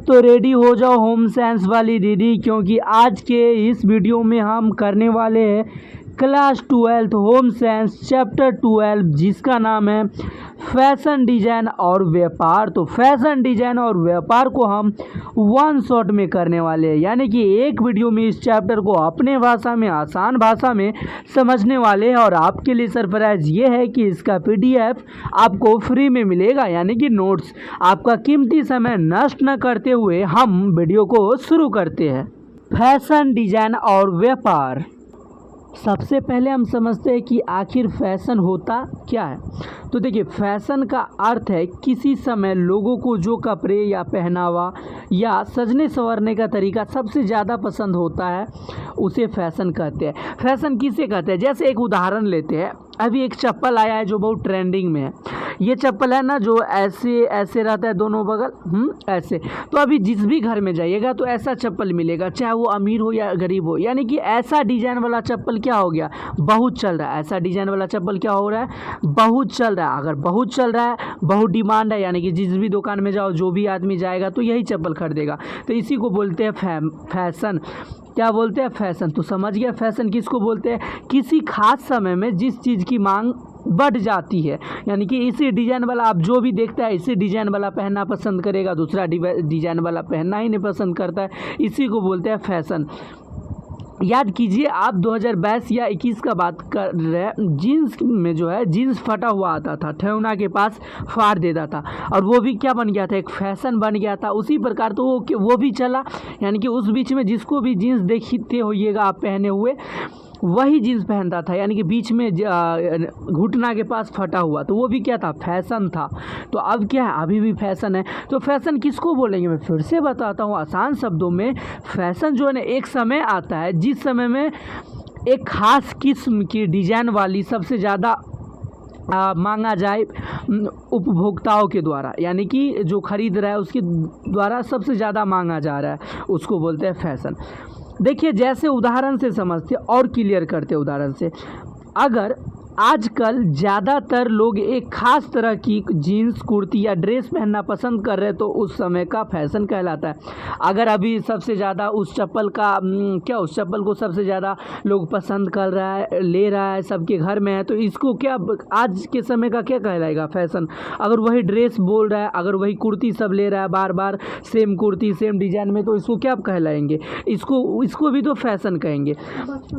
तो रेडी हो जाओ होम साइंस वाली दीदी, क्योंकि आज के इस वीडियो में हम करने वाले हैं क्लास 12 होम साइंस चैप्टर 12, जिसका नाम है फैशन डिजाइन और व्यापार। तो फैशन डिजाइन और व्यापार को हम वन शॉट में करने वाले हैं, यानी कि एक वीडियो में इस चैप्टर को अपने भाषा में, आसान भाषा में समझने वाले हैं। और आपके लिए सरप्राइज ये है कि इसका PDF आपको फ्री में मिलेगा, यानी कि नोट्स। आपका कीमती समय नष्ट न करते हुए हम वीडियो को शुरू करते हैं। फैशन डिजाइन और व्यापार। सबसे पहले हम समझते हैं कि आखिर फैशन होता क्या है। तो देखिए, फैशन का अर्थ है किसी समय लोगों को जो कपड़े या पहनावा या सजने संवरने का तरीका सबसे ज़्यादा पसंद होता है, उसे फैशन कहते हैं। फैशन किसे कहते हैं, जैसे एक उदाहरण लेते हैं। अभी एक चप्पल आया है जो बहुत ट्रेंडिंग में है। ये चप्पल है ना, जो ऐसे ऐसे रहता है दोनों बगल, ऐसे। तो अभी जिस भी घर में जाइएगा तो ऐसा चप्पल मिलेगा, चाहे वो अमीर हो या गरीब हो। यानी कि ऐसा डिजाइन वाला चप्पल क्या हो गया, बहुत चल रहा है। ऐसा डिजाइन वाला चप्पल क्या हो रहा है, बहुत चल रहा है। अगर बहुत चल रहा है, बहुत डिमांड है, यानी कि जिस भी दुकान में जाओ, जो भी आदमी जाएगा तो यही चप्पल खरीदेगा। तो इसी को बोलते हैं फैशन। क्या बोलते हैं, फैशन। तो समझ गया फैशन किसको बोलते हैं, किसी खास समय में जिस चीज़ की मांग बढ़ जाती है, यानी कि इसी डिजाइन वाला आप जो भी देखता है इसी डिजाइन वाला पहनना पसंद करेगा, दूसरा डिजाइन वाला पहनना ही नहीं पसंद करता है। इसी को बोलते हैं फैशन। याद कीजिए, आप 2022 या 21 का बात कर रहे हैं। जीन्स में जो है, जीन्स फटा हुआ आता था, ठेहुना के पास फाड़ देता था, और वो भी क्या बन गया था, एक फैशन बन गया था। उसी प्रकार तो वो भी चला, यानी कि उस बीच में जिसको भी जीन्स देखते होइएगा आप पहने हुए, वही जीन्स पहनता था, यानी कि बीच में घुटना के पास फटा हुआ, तो वो भी क्या था, फैशन था। तो अब क्या है, अभी भी फैशन है। तो फैशन किसको बोलेंगे, मैं फिर से बताता हूँ आसान शब्दों में। फैशन जो है ना, एक समय आता है जिस समय में एक खास किस्म की डिजाइन वाली सबसे ज़्यादा मांगा जाए उपभोक्ताओं के द्वारा, यानी कि जो खरीद रहा है उसके द्वारा सबसे ज़्यादा मांगा जा रहा है, उसको बोलते हैं फैशन। देखिए, जैसे उदाहरण से समझते और क्लियर करते उदाहरण से। अगर आजकल ज़्यादातर लोग एक ख़ास तरह की जीन्स, कुर्ती या ड्रेस पहनना पसंद कर रहे हैं, तो उस समय का फैशन कहलाता है। अगर अभी सबसे ज़्यादा उस चप्पल का क्या, उस चप्पल को सबसे ज़्यादा लोग पसंद कर रहा है, ले रहा है, सबके घर में है, तो इसको क्या, आज के समय का क्या कहलाएगा, फैशन। अगर वही ड्रेस बोल रहा है, अगर वही कुर्ती सब ले रहा है बार बार, सेम कुर्ती सेम डिजाइन में, तो इसको क्या कहलाएंगे, इसको भी तो फैशन कहेंगे।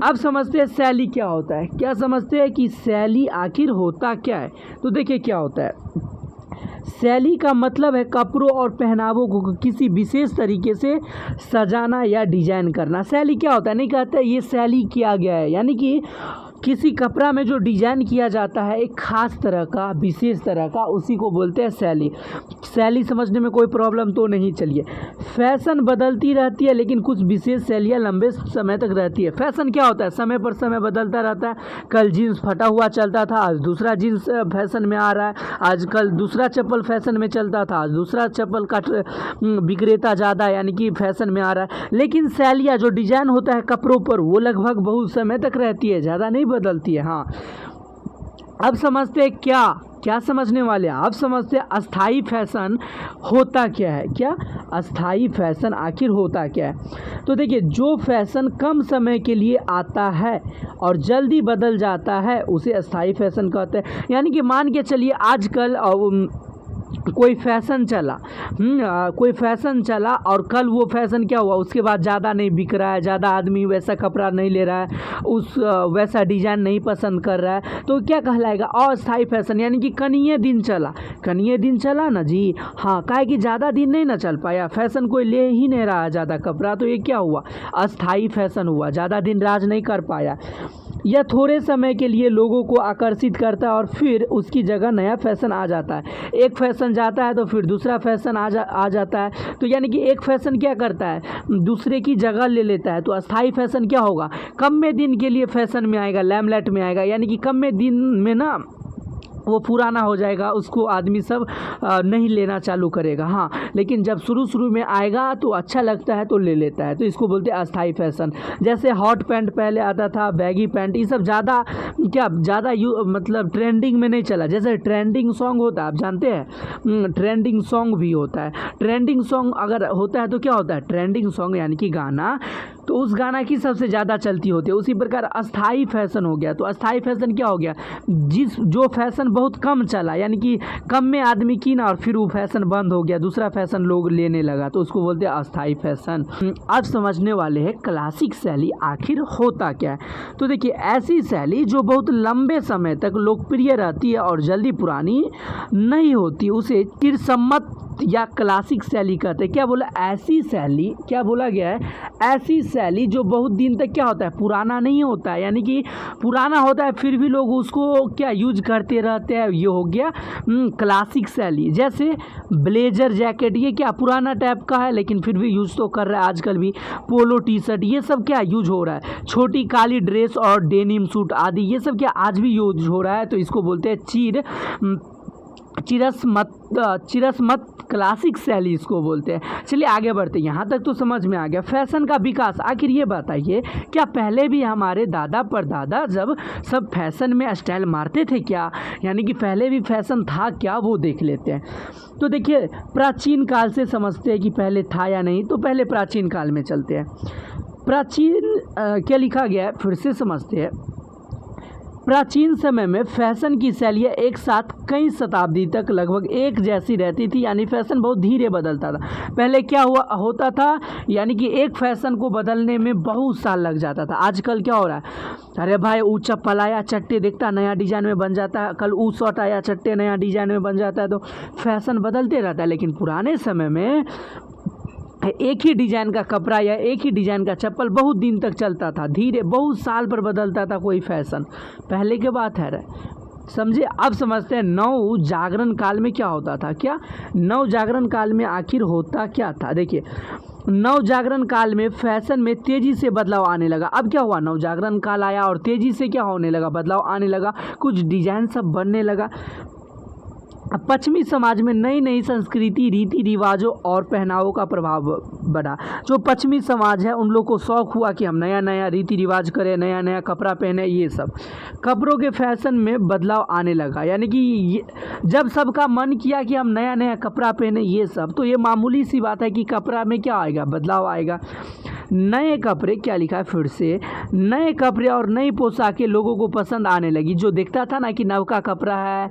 अब समझते हैं शैली क्या होता है। क्या समझते हैं कि शैली आखिर होता क्या है। तो देखिए क्या होता है, शैली का मतलब है कपड़ों और पहनावों को किसी विशेष तरीके से सजाना या डिजाइन करना। शैली क्या होता है, नहीं कहते ये शैली किया गया है, यानी कि किसी कपड़ा में जो डिजाइन किया जाता है एक खास तरह का, विशेष तरह का, उसी को बोलते हैं शैली। शैली समझने में कोई प्रॉब्लम तो नहीं। चलिए, फैशन बदलती रहती है, लेकिन कुछ विशेष शैलियाँ लंबे समय तक रहती है। फैशन क्या होता है, समय पर समय बदलता रहता है। कल जीन्स फटा हुआ चलता था, आज दूसरा जीन्स फैशन में आ रहा है। आजकल दूसरा चप्पल फैशन में चलता था, आज दूसरा चप्पल का विक्रेता ज़्यादा, यानी कि फैशन में आ रहा है। लेकिन शैलियाँ जो डिजाइन होता है कपड़ों पर, वो लगभग बहुत समय तक रहती है, ज़्यादा नहीं बदलती है। हाँ, अब समझते हैं क्या समझने वाले हैं। अब समझते हैं अस्थाई फैशन होता क्या है। क्या अस्थाई फैशन आखिर होता क्या है। तो देखिए, जो फैशन कम समय के लिए आता है और जल्दी बदल जाता है, उसे अस्थाई फैशन कहते हैं। यानी कि मान के चलिए, आजकल कोई फैशन चला और कल वो फैशन क्या हुआ, उसके बाद ज़्यादा नहीं बिक रहा है, ज़्यादा आदमी वैसा कपड़ा नहीं ले रहा है, वैसा डिज़ाइन नहीं पसंद कर रहा है, तो क्या कहलाएगा, अस्थाई फैशन। यानी कि कनिये दिन चला ना जी। हाँ, काहे कि ज़्यादा दिन नहीं ना चल पाया, फैशन कोई ले ही नहीं रहा है ज़्यादा कपड़ा, तो ये क्या हुआ, अस्थाई फैशन हुआ, ज़्यादा दिन राज नहीं कर पाया। यह थोड़े समय के लिए लोगों को आकर्षित करता है और फिर उसकी जगह नया फैशन आ जाता है। एक फैशन जाता है तो फिर दूसरा फैशन आ जाता है। तो यानी कि एक फैशन क्या करता है, दूसरे की जगह ले लेता है। तो अस्थाई फैशन क्या होगा, कम में दिन के लिए फैशन में आएगा, लैमलेट में आएगा, यानी कि कम में दिन में ना वो पुराना हो जाएगा, उसको आदमी सब नहीं लेना चालू करेगा। हाँ, लेकिन जब शुरू में आएगा तो अच्छा लगता है तो ले लेता है, तो इसको बोलते हैं अस्थाई फैशन। जैसे हॉट पैंट पहले आता था, बैगी पैंट, ये सब ज़्यादा मतलब ट्रेंडिंग में नहीं चला। जैसे ट्रेंडिंग सॉन्ग होता है, आप जानते हैं, ट्रेंडिंग सॉन्ग भी होता है। ट्रेंडिंग सॉन्ग अगर होता है तो क्या होता है, ट्रेंडिंग सॉन्ग यानी कि गाना, तो उस गाना की सबसे ज़्यादा चलती होती है। उसी प्रकार अस्थाई फैशन हो गया। तो अस्थाई फैशन क्या हो गया, जो फैशन बहुत कम चला, यानी कि कम में आदमी की ना, और फिर वो फैशन बंद हो गया, दूसरा फैशन लोग लेने लगा, तो उसको बोलते हैं अस्थाई फैशन। आज समझने वाले हैं क्लासिक शैली आखिर होता क्या है। तो देखिए, ऐसी शैली जो बहुत लंबे समय तक लोकप्रिय रहती है और जल्दी पुरानी नहीं होती, उसे चिरसम्मत या क्लासिक शैली कहते हैं। क्या बोला, ऐसी शैली, क्या बोला गया है, ऐसी शैली जो बहुत दिन तक क्या होता है, पुराना नहीं होता है, यानी कि पुराना होता है फिर भी लोग उसको क्या यूज करते रहते हैं, ये हो गया क्लासिक शैली। जैसे ब्लेजर जैकेट, ये क्या पुराना टाइप का है लेकिन फिर भी यूज तो कर रहा है आजकल भी। पोलो टी शर्ट, ये सब क्या यूज हो रहा है। छोटी काली ड्रेस और डेनिम सूट आदि, ये सब क्या आज भी यूज हो रहा है, तो इसको बोलते हैं चिरस्मत क्लासिक शैली, इसको बोलते हैं। चलिए आगे बढ़ते हैं, यहाँ तक तो समझ में आ गया। फैशन का विकास, आखिर ये बताइए, क्या पहले भी हमारे दादा परदादा जब सब फैशन में स्टाइल मारते थे क्या, यानी कि पहले भी फैशन था क्या, वो देख लेते हैं। तो देखिए, प्राचीन काल से समझते हैं कि पहले था या नहीं, तो पहले प्राचीन काल में चलते हैं। प्राचीन क्या लिखा गया है, फिर से समझते हैं। प्राचीन समय में फैशन की शैलियाँ एक साथ कई शताब्दी तक लगभग एक जैसी रहती थी, यानी फैशन बहुत धीरे बदलता था। पहले क्या होता था, यानी कि एक फैशन को बदलने में बहुत साल लग जाता था। आजकल क्या हो रहा है, अरे भाई ऊ चप्पल आया, चट्टे दिखता नया डिजाइन में बन जाता है, कल ऊ शर्ट आया, चट्टे नया डिजाइन में बन जाता है, तो फैशन बदलते रहता है। लेकिन पुराने समय में एक ही डिज़ाइन का कपड़ा या एक ही डिज़ाइन का चप्पल बहुत दिन तक चलता था, धीरे बहुत साल पर बदलता था कोई फैशन, पहले के बात है। समझे, अब समझते हैं नव जागरण काल में क्या होता था। क्या नव जागरण काल में आखिर होता क्या था। देखिए, नव जागरण काल में फैशन में तेज़ी से बदलाव आने लगा। अब क्या हुआ, नव जागरण काल आया और तेज़ी से क्या होने लगा, बदलाव आने लगा, कुछ डिज़ाइन सब बनने लगा। पश्चिमी समाज में नई नई संस्कृति, रीति रिवाजों और पहनावों का प्रभाव बढ़ा। जो पश्चिमी समाज है उन लोग को शौक हुआ कि हम नया नया रीति रिवाज करें, नया नया कपड़ा पहने, ये सब कपड़ों के फैशन में बदलाव आने लगा। यानी कि जब सबका मन किया कि हम नया नया कपड़ा पहने, ये सब, तो ये मामूली सी बात है कि कपड़ा में क्या आएगा, बदलाव आएगा। नए कपड़े, क्या लिखा है फिर से, नए कपड़े और नई पोशाकें लोगों को पसंद आने लगी। जो देखता था ना कि नव का कपड़ा है,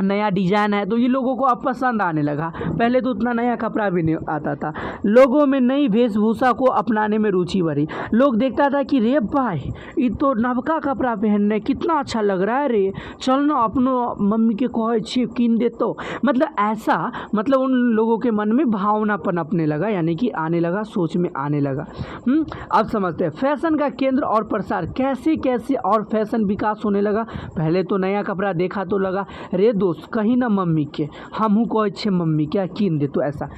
नया डिज़ाइन है, तो ये लोगों को अब पसंद आने लगा। पहले तो उतना नया कपड़ा भी नहीं आता था। लोगों में नई वेशभूषा को अपनाने में रुचि बढ़ी। लोग देखता था कि रे भाई ये तो नवका कपड़ा पहनने कितना अच्छा लग रहा है रे, चल ना अपनो मम्मी के कहे छे कीन दे, तो मतलब ऐसा, मतलब उन लोगों के मन में भावना पनपने लगा, यानी कि आने लगा, सोच में आने लगा। अब समझते हैं फैशन का केंद्र और प्रसार कैसे कैसे और फैशन विकास होने लगा। पहले तो नया कपड़ा देखा तो लगा रे दोस्त कहीं ना मम्मी के, हमहू कहे छे मम्मी क्या कीन दे, तो ऐसा।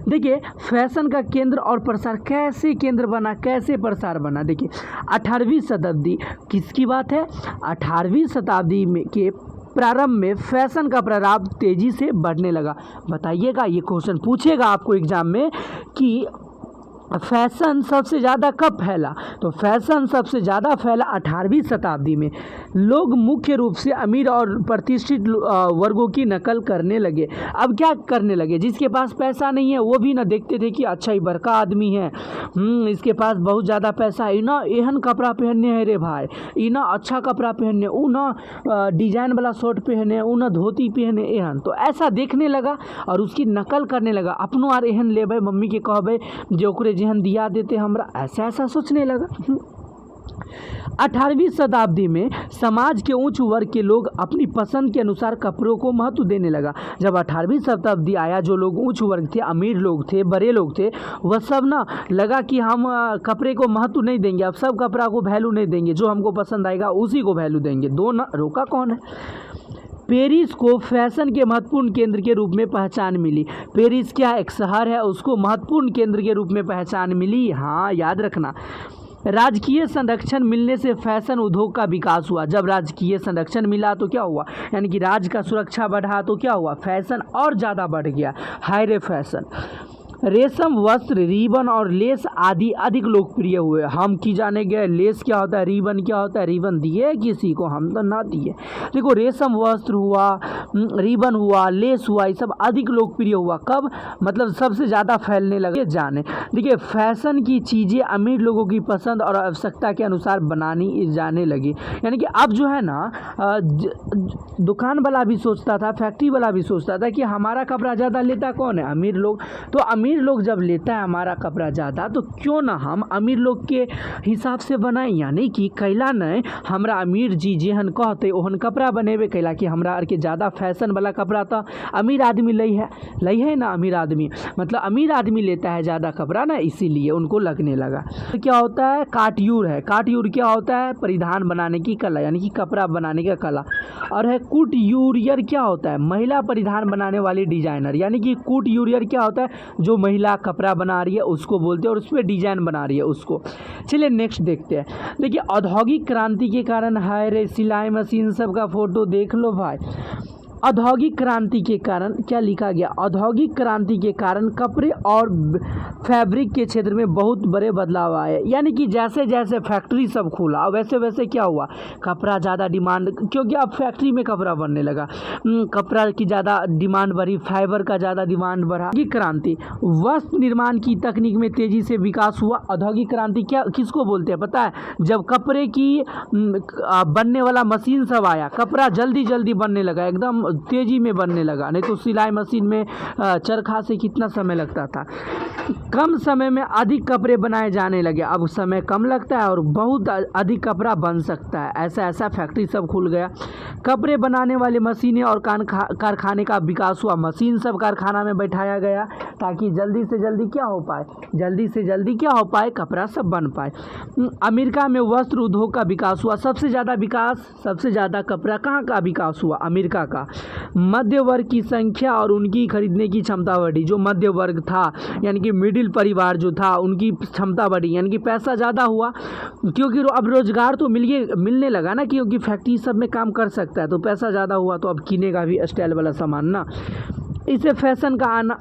देखिए, फैशन का केंद्र और प्रसार कैसे केंद्र बना, कैसे प्रसार बना। देखिए, 18वीं शताब्दी किसकी बात है, 18वीं शताब्दी में के प्रारंभ में फैशन का प्रभाव तेजी से बढ़ने लगा। बताइएगा, ये क्वेश्चन पूछेगा आपको एग्जाम में कि फैशन सबसे ज़्यादा कब फैला, तो फैशन सबसे ज़्यादा फैला 18वीं शताब्दी में। लोग मुख्य रूप से अमीर और प्रतिष्ठित वर्गों की नकल करने लगे। अब क्या करने लगे, जिसके पास पैसा नहीं है वो भी ना देखते थे कि अच्छा ही बड़का आदमी है, इसके पास बहुत ज़्यादा पैसा है, ना एहन कपड़ा पहनने है रे भाई, ई ना अच्छा कपड़ा पहनने, ऊ ना डिजाइन वाला शर्ट पहने, ऊ ना धोती पहने एहन, तो ऐसा देखने लगा और उसकी नकल करने लगा। अपनो आर एहन लेबै, मम्मी के कहबै जो ओकरे जेहन दिया देते हमरा, ऐसा ऐसा सोचने लगा। 18वीं शताब्दी में समाज के उच्च वर्ग के लोग अपनी पसंद के अनुसार कपड़ों को महत्व देने लगा। जब 18वीं शताब्दी आया, जो लोग उच्च वर्ग थे, अमीर लोग थे, बड़े लोग थे, वह सब ना लगा कि हम कपड़े को महत्व नहीं देंगे, अब सब कपड़ा को वैल्यू नहीं देंगे, जो हमको पसंद आएगा उसी को वैल्यू देंगे। दो ना रोका कौन है। पेरिस को फैशन के महत्वपूर्ण केंद्र के रूप में पहचान मिली। पेरिस क्या एक शहर है, उसको महत्वपूर्ण केंद्र के रूप में पहचान मिली। हाँ, याद रखना, राजकीय संरक्षण मिलने से फैशन उद्योग का विकास हुआ। जब राजकीय संरक्षण मिला तो क्या हुआ, यानी कि राज्य का सुरक्षा बढ़ा तो क्या हुआ, फैशन और ज़्यादा बढ़ गया, हाईरे फैशन। रेशम वस्त्र, रिबन और लेस आदि अधिक लोकप्रिय हुए। हम की जाने गए लेस क्या होता है, रिबन क्या होता है, रिबन दिए किसी को, हम तो ना दिए। देखो रेशम वस्त्र हुआ, रिबन हुआ, लेस हुआ, ये सब अधिक लोकप्रिय हुआ। कब, मतलब सबसे ज़्यादा फैलने लगे जाने। देखिए फैशन की चीज़ें अमीर लोगों की पसंद और आवश्यकता के अनुसार बनानी जाने लगी। यानी कि अब जो है ना दुकान वाला भी सोचता था, फैक्ट्री वाला भी सोचता था कि हमारा कपड़ा ज़्यादा लेता कौन है, अमीर लोग। तो अमीर लोग जब लेता है हमारा कपड़ा ज़्यादा, तो क्यों ना हम अमीर लोग के हिसाब से बनाए। यानी कि कैला नहीं हमरा अमीर जी जेहन कहते ओहन कपड़ा बनेबे कैला कि हमरा आर के ज़्यादा फैशन वाला कपड़ा तो अमीर आदमी लई है ना, अमीर आदमी मतलब अमीर आदमी लेता है ज़्यादा कपड़ा ना, इसीलिए उनको लगने लगा। तो क्या होता है, काटयूर है। काटयूर क्या होता है, परिधान बनाने की कला, यानी कि कपड़ा बनाने का कला। और है कुटयूरियर, क्या होता है, महिला परिधान बनाने वाली डिजाइनर। यानी कि कुटयूरियर क्या होता है, जो महिला कपड़ा बना रही है उसको बोलते हैं, और उस पर डिजाइन बना रही है उसको। चलिए नेक्स्ट देखते हैं। देखिए औद्योगिक क्रांति के कारण, हाय रे सिलाई मशीन सब का फोटो देख लो भाई। औद्योगिक क्रांति के कारण क्या लिखा गया, औद्योगिक क्रांति के कारण कपड़े और फैब्रिक के क्षेत्र में बहुत बड़े बदलाव आए। यानी कि जैसे जैसे फैक्ट्री सब खुला वैसे वैसे क्या हुआ, कपड़ा ज़्यादा डिमांड, क्योंकि अब फैक्ट्री में कपड़ा बनने लगा, कपड़ा की ज़्यादा डिमांड बढ़ी, फाइबर का ज़्यादा डिमांड बढ़ा। औद्योगिक क्रांति, वस्त्र निर्माण की तकनीक में तेज़ी से विकास हुआ। औद्योगिक क्रांति क्या किसको बोलते हैं पता है, जब कपड़े की बनने वाला मशीन सब आया, कपड़ा जल्दी जल्दी बनने लगा, एकदम तेजी में बनने लगा। नहीं तो सिलाई मशीन में चरखा से कितना समय लगता था। कम समय में अधिक कपड़े बनाए जाने लगे, अब समय कम लगता है और बहुत अधिक कपड़ा बन सकता है। ऐसा ऐसा फैक्ट्री सब खुल गया। कपड़े बनाने वाली मशीनें और कारखाने का विकास हुआ। मशीन सब कारखाना में बैठाया गया ताकि जल्दी से जल्दी क्या हो पाए, जल्दी से जल्दी क्या हो पाए, कपड़ा सब बन पाए। अमेरिका में वस्त्र उद्योग का विकास हुआ। सबसे ज़्यादा विकास, सबसे ज़्यादा कपड़ा कहाँ का विकास हुआ, अमेरिका का। मध्य वर्ग की संख्या और उनकी खरीदने की क्षमता बढ़ी। जो मध्य वर्ग था यानी कि मिडिल परिवार जो था, उनकी क्षमता बढ़ी, यानी कि पैसा ज़्यादा हुआ, क्योंकि अब रोजगार तो मिलने लगा ना, क्योंकि फैक्ट्री सब में काम कर सकता है, तो पैसा ज़्यादा हुआ तो अब किनेगा भी स्टाइल वाला सामान ना। इससे फैशन का आना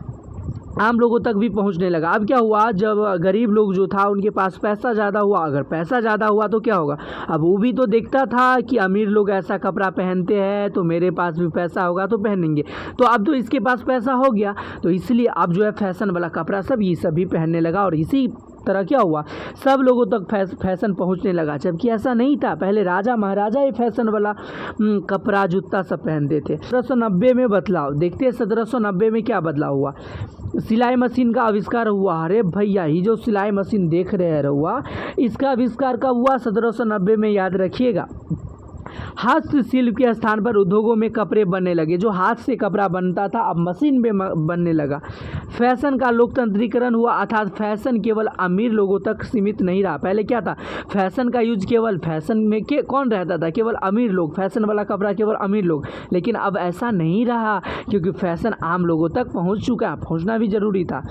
आम लोगों तक भी पहुंचने लगा। अब क्या हुआ, जब गरीब लोग जो था उनके पास पैसा ज़्यादा हुआ, अगर पैसा ज़्यादा हुआ तो क्या होगा, अब वो भी तो देखता था कि अमीर लोग ऐसा कपड़ा पहनते हैं तो मेरे पास भी पैसा होगा तो पहनेंगे। तो अब तो इसके पास पैसा हो गया, तो इसलिए अब जो है फैशन वाला कपड़ा सब ये सभी पहनने लगा, और इसी तरह क्या हुआ, सब लोगों तक फैशन पहुंचने लगा। जबकि ऐसा नहीं था, पहले राजा महाराजा ही फैशन वाला कपड़ा जूता सब पहनते थे। 1790 में बदलाव देखते हैं, 1790 में क्या बदलाव हुआ, सिलाई मशीन का आविष्कार हुआ। अरे भैया ये जो सिलाई मशीन देख रहे हैं रहुआ, इसका आविष्कार कब हुआ, 1790 में, याद रखिएगा। हस्तशिल्प के स्थान पर उद्योगों में कपड़े बनने लगे। जो हाथ से कपड़ा बनता था अब मशीन में बनने लगा। फैशन का लोकतंत्रीकरण हुआ, अर्थात फैशन केवल अमीर लोगों तक सीमित नहीं रहा। पहले क्या था, फैशन का यूज केवल फैशन में कौन रहता था, केवल अमीर लोग, फैशन वाला कपड़ा केवल अमीर लोग। लेकिन अब ऐसा नहीं रहा, क्योंकि फैशन आम लोगों तक पहुँच चुका है, पहुँचना भी ज़रूरी था।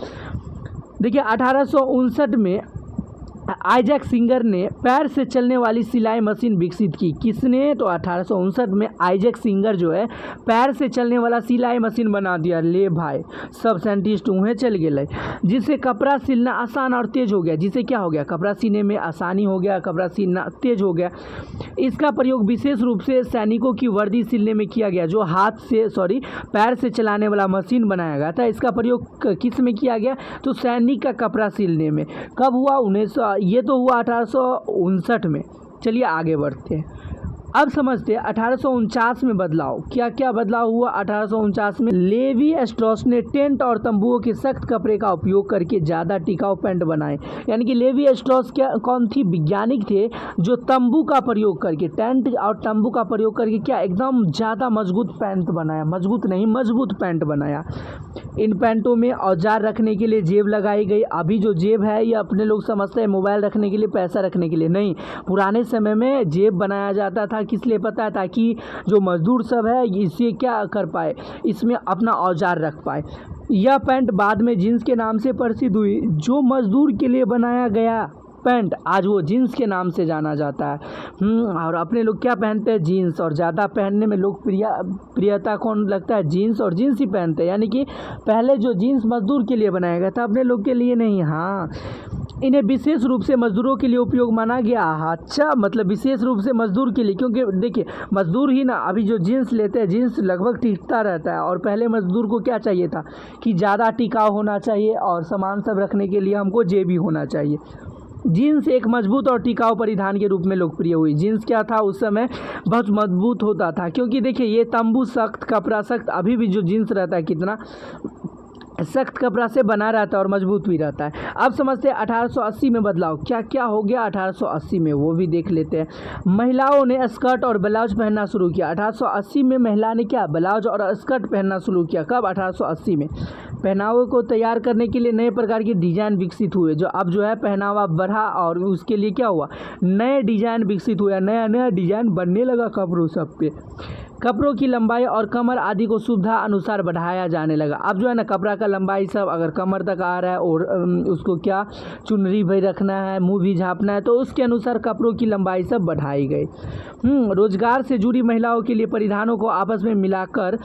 देखिए 1859 में आइजैक सिंगर ने पैर से चलने वाली सिलाई मशीन विकसित की। किसने, तो 1859 में आइजैक सिंगर जो है पैर से चलने वाला सिलाई मशीन बना दिया। ले भाई, सब साइंटिस्ट उन्हें चल गए, जिससे कपड़ा सिलना आसान और तेज हो गया। जिससे क्या हो गया, कपड़ा सीने में आसानी हो गया, कपड़ा सिलना तेज हो गया। इसका प्रयोग विशेष रूप से सैनिकों की वर्दी सिलने में किया गया। जो पैर से चलाने वाला मशीन बनाया गया था, इसका प्रयोग किस में किया गया, तो सैनिक का कपड़ा सिलने में। कब हुआ, ये तो हुआ 1859 में। चलिए आगे बढ़ते हैं। अब समझते हैं 1849 में बदलाव। क्या क्या बदलाव हुआ 1849 में, लेवी स्ट्रॉस ने टेंट और तंबुओं के सख्त कपड़े का उपयोग करके ज़्यादा टिकाऊ पैंट बनाए। यानी कि लेवी स्ट्रॉस कौन थी, वैज्ञानिक थे, जो तंबू का प्रयोग करके, टेंट और तंबू का प्रयोग करके क्या एकदम ज़्यादा मजबूत पैंट बनाया, मजबूत नहीं मजबूत पैंट बनाया। इन पैंटों में औजार रखने के लिए जेब लगाई गई। अभी जो जेब है ये अपने लोग समझते हैं मोबाइल रखने के लिए, पैसा रखने के लिए, नहीं, पुराने समय में जेब बनाया जाता था किस लिए पता है, ताकि जो मजदूर सब है इसे क्या कर पाए, इसमें अपना औजार रख पाए। यह पैंट बाद में जींस के नाम से प्रसिद्ध हुई। जो मजदूर के लिए बनाया गया पैंट आज वो जीन्स के नाम से जाना जाता है। और अपने लोग क्या पहनते हैं? जीन्स। और ज़्यादा पहनने में प्रियता कौन लगता है? जीन्स। और जीन्स ही पहनते हैं, यानी कि पहले जो जीन्स मजदूर के लिए बनाया गया था, अपने लोग के लिए नहीं। हाँ, इन्हें विशेष रूप से मजदूरों के लिए उपयोग माना गया। अच्छा, मतलब विशेष रूप से मजदूर के लिए, क्योंकि देखिए मजदूर ही ना, अभी जो जीन्स लेते हैं, जीन्स लगभग टिकता रहता है। और पहले मजदूर को क्या चाहिए था कि ज़्यादा टिकाऊ होना चाहिए और सामान सब रखने के लिए हमको जेबी होना चाहिए। जीन्स एक मजबूत और टिकाऊ परिधान के रूप में लोकप्रिय हुई। जीन्स क्या था उस समय? बहुत मजबूत होता था, क्योंकि देखिए ये तंबू सख्त, कपड़ा सख्त, अभी भी जो जीन्स रहता है कितना सख्त कपड़ा से बना रहता है और मजबूत भी रहता है। अब समझते हैं 1880 में बदलाव क्या क्या हो गया 1880 में, वो भी देख लेते हैं। महिलाओं ने स्कर्ट और ब्लाउज पहनना शुरू किया। 1880 में महिला ने क्या? ब्लाउज और स्कर्ट पहनना शुरू किया। कब? 1880 में। पहनावे को तैयार करने के लिए नए प्रकार के डिजाइन विकसित हुए, जो अब जो है पहनावा बढ़ा और उसके लिए क्या हुआ? नए डिजाइन विकसित हुआ, नया नया डिजाइन बनने लगा कपड़ों सब पे। कपड़ों की लंबाई और कमर आदि को सुविधा अनुसार बढ़ाया जाने लगा। अब जो है ना कपड़ा का लंबाई सब अगर कमर तक आ रहा है और उसको क्या चुनरी भी रखना है, मुंह भी झाँपना है, तो उसके अनुसार कपड़ों की लंबाई सब बढ़ाई गई। रोजगार से जुड़ी महिलाओं के लिए परिधानों को आपस में मिलाकर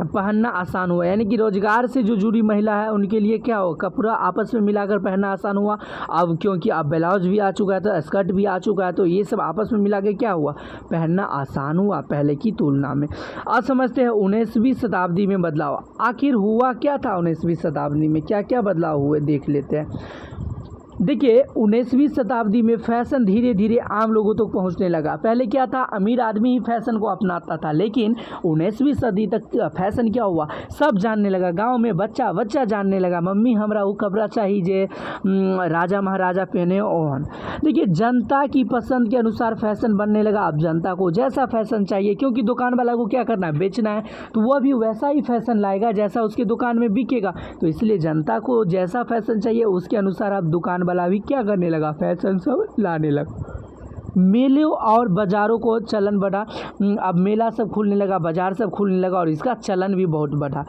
पहनना आसान हुआ, यानी कि रोजगार से जो जुड़ी महिला है उनके लिए क्या हो? कपड़ा आपस में मिलाकर पहनना आसान हुआ। अब क्योंकि अब ब्लाउज भी आ चुका है, तो स्कर्ट भी आ चुका है, तो ये सब आपस में मिला के क्या हुआ? पहनना आसान हुआ पहले की तुलना में। अब समझते हैं 19वीं शताब्दी में बदलाव। आखिर हुआ क्या था 19वीं शताब्दी में? क्या क्या बदलाव हुए देख लेते हैं। देखिए 19वीं शताब्दी में फैशन धीरे धीरे आम लोगों तक पहुंचने लगा। पहले क्या था? अमीर आदमी ही फैशन को अपनाता था, लेकिन 19वीं सदी तक फैशन क्या हुआ? सब जानने लगा। गांव में बच्चा बच्चा जानने लगा, मम्मी हमरा वो कपड़ा चाहिए जे राजा महाराजा पहने ओहन। देखिए जनता की पसंद के अनुसार फैशन बनने लगा। अब जनता को जैसा फैशन चाहिए, क्योंकि दुकान वाला को क्या करना है? बेचना है, तो वह भी वैसा ही फैशन लाएगा जैसा उसकी दुकान में बिकेगा। तो इसलिए जनता को जैसा फैशन चाहिए उसके अनुसार अब दुकान वाला भी क्या करने लगा? फैशन सब लाने लगा। मेलों और बाज़ारों को चलन बढ़ा। अब मेला सब खुलने लगा, बाज़ार सब खुलने लगा और इसका चलन भी बहुत बढ़ा।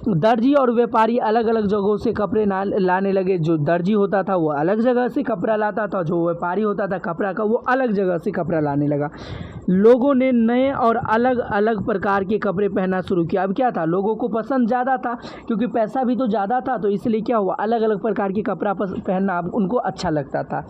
दर्जी और व्यापारी अलग अलग जगहों से कपड़े लाने लगे। जो दर्जी होता था वो अलग जगह से कपड़ा लाता था, जो व्यापारी होता था कपड़ा का वो अलग जगह से कपड़ा लाने लगा। लोगों ने नए और अलग अलग प्रकार के कपड़े पहनना शुरू किया। अब क्या था? लोगों को पसंद ज़्यादा था, क्योंकि पैसा भी तो ज़्यादा था, तो इसलिए क्या हुआ? अलग अलग प्रकार के कपड़ा पहनना अब उनको अच्छा लगता था।